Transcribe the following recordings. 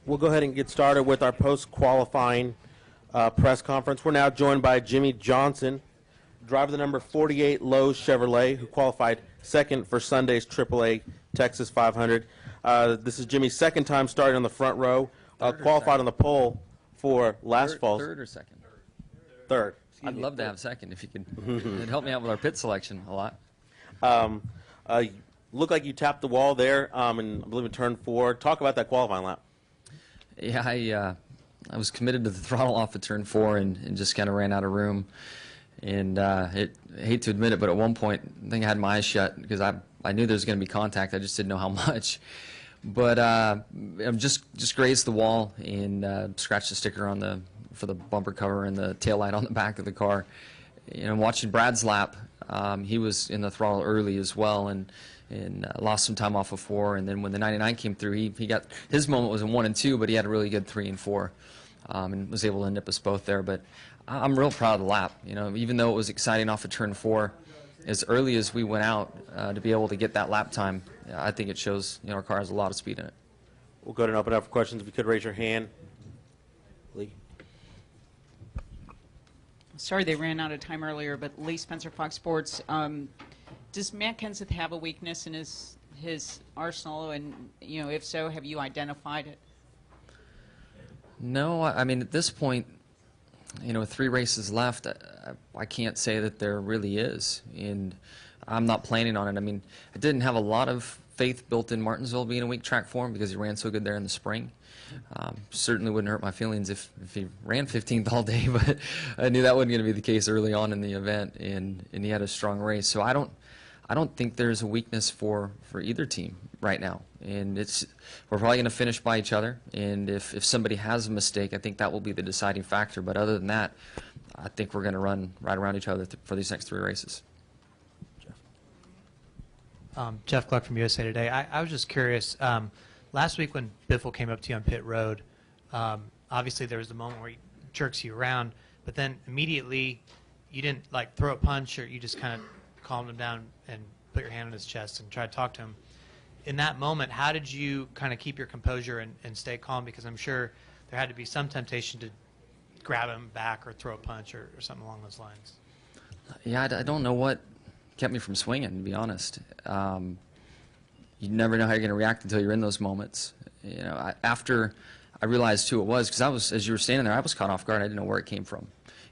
We'll go ahead and get started with our post-qualifying press conference. We're now joined by Jimmie Johnson, driver of the number 48 Lowe's Chevrolet, who qualified second for Sunday's AAA Texas 500. This is Jimmie's second time starting on the front row, qualified on the pole for last fall's. Third or second? Third. I'd love to have second if you could. It'd help me out with our pit selection a lot. Looked like you tapped the wall there, and I believe in turn 4. Talk about that qualifying lap. Yeah, I was committed to the throttle off at turn 4 and just kind of ran out of room. And I hate to admit it, but at one point I think I had my eyes shut because I knew there was going to be contact. I just didn't know how much. But I just grazed the wall and scratched the sticker on for the bumper cover and the tail light on the back of the car. And watching Brad's lap, he was in the throttle early as well and lost some time off of 4. And then when the 99 came through, he got his moment was in 1 and 2, but he had a really good 3 and 4, and was able to nip us both there. But I'm real proud of the lap. You know, even though it was exciting off of turn 4, as early as we went out to be able to get that lap time, I think it shows our car has a lot of speed in it. We'll go ahead and open up for questions. If you could raise your hand. Lee. Sorry they ran out of time earlier, but Lee Spencer, Fox Sports. Does Matt Kenseth have a weakness in his arsenal, and if so, have you identified it? No, I mean at this point, with 3 races left, I can't say that there really is, and I'm not planning on it. I mean, I didn't have a lot of faith built in Martinsville being a weak track for him because he ran so good there in the spring. Certainly wouldn't hurt my feelings if he ran 15th all day, but I knew that wasn't going to be the case early on in the event, and he had a strong race. So I don't think there's a weakness for either team right now, and we're probably going to finish by each other. And if somebody has a mistake, I think that will be the deciding factor. But other than that, I think we're going to run right around each other for these next 3 races. Jeff Gluck from USA Today. I was just curious. Last week when Biffle came up to you on pit road, obviously there was the moment where he jerks you around, but then immediately you didn't like throw a punch, or you just kind of calmed him down and put your hand on his chest and try to talk to him. In that moment, how did you kind of keep your composure and stay calm? Because I'm sure there had to be some temptation to grab him back or throw a punch or something along those lines. Yeah, I don't know what kept me from swinging, to be honest. You never know how you're going to react until you're in those moments. After I realized who it was, because as you were standing there, I was caught off guard. I didn't know where it came from,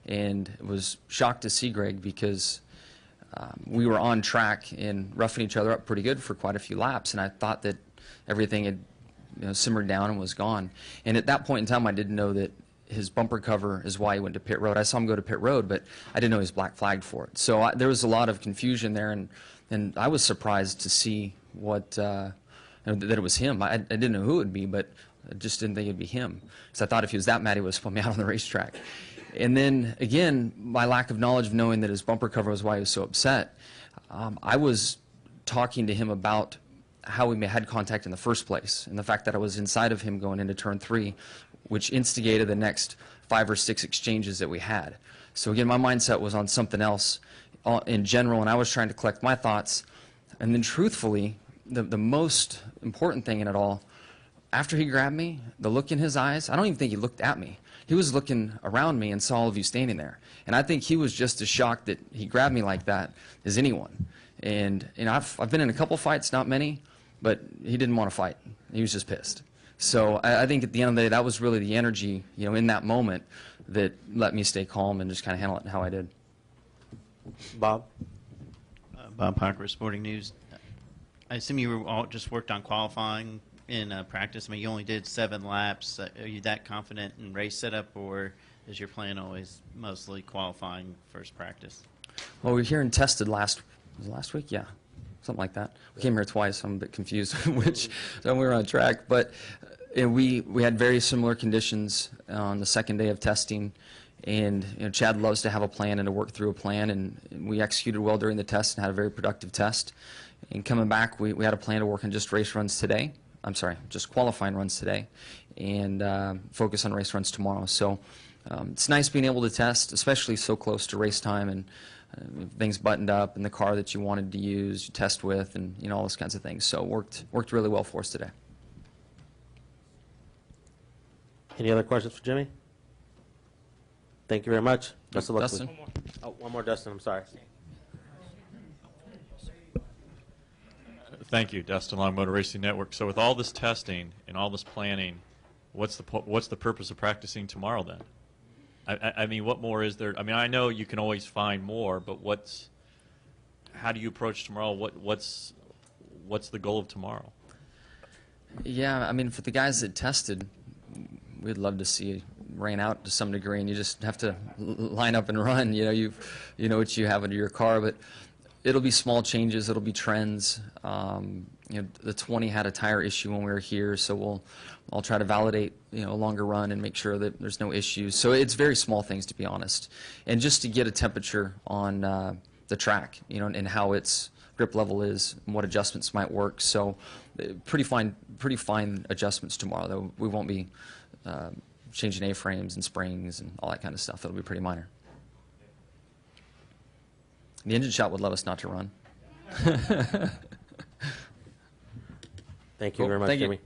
and was shocked to see Greg because we were on track and roughing each other up pretty good for quite a few laps, and I thought that everything had simmered down and was gone. And at that point in time, I didn't know that his bumper cover is why he went to pit road. I saw him go to pit road, but I didn't know he was black flagged for it. So there was a lot of confusion there, and I was surprised to see that it was him. I didn't know who it would be, but I just didn't think it would be him. Because I thought if he was that mad, he would have spun me out on the racetrack. And then, again, my lack of knowledge of knowing that his bumper cover was why he was so upset, I was talking to him about how we had contact in the first place, and the fact that I was inside of him going into turn 3, which instigated the next 5 or 6 exchanges that we had. So again, my mindset was on something else in general, and I was trying to collect my thoughts. And then truthfully, the most important thing in it all, after he grabbed me, the look in his eyes, I don't even think he looked at me. He was looking around me and saw all of you standing there. And I think he was just as shocked that he grabbed me like that as anyone. And I've been in a couple fights, not many, but he didn't want to fight. He was just pissed. So I think at the end of the day, that was really the energy, in that moment that let me stay calm and just kind of handle it how I did. Bob? Bob Parker, Sporting News. I assume you were all just worked on qualifying in practice. I mean, you only did 7 laps. Are you that confident in race setup, or is your plan always mostly qualifying first practice? Well, we were here and tested last week? Yeah, something like that. We came here twice. I'm a bit confused which time we were on track. But we had very similar conditions on the second day of testing. And Chad loves to have a plan and to work through a plan, and we executed well during the test and had a very productive test. And coming back, we had a plan to work on just race runs today. I'm sorry, just qualifying runs today, and focus on race runs tomorrow. So it's nice being able to test, especially so close to race time, and things buttoned up in the car that you wanted to use, you test with, and all those kinds of things. So worked really well for us today. Any other questions for Jimmie? Thank you very much. Best of luck. Dustin? Oh, one more, Dustin. I'm sorry. Thank you, Dustin Long, Motor Racing Network. So with all this testing and all this planning, what's the purpose of practicing tomorrow then? I mean, what more is there? I mean, I know you can always find more, but how do you approach tomorrow? What's the goal of tomorrow? Yeah, I mean, for the guys that tested, we'd love to see rain out to some degree, and you just have to line up and run. You know what you have under your car, but it'll be small changes. It'll be trends. The 20 had a tire issue when we were here, so I'll try to validate a longer run and make sure that there's no issues. So it's very small things, to be honest, and just to get a temperature on the track, and how its grip level is and what adjustments might work. So pretty fine adjustments tomorrow, though. We won't be changing A-frames and springs and all that kind of stuff. It'll be pretty minor. The engine shop would love us not to run. Thank you Cool. very much, Thank you. Jimmie.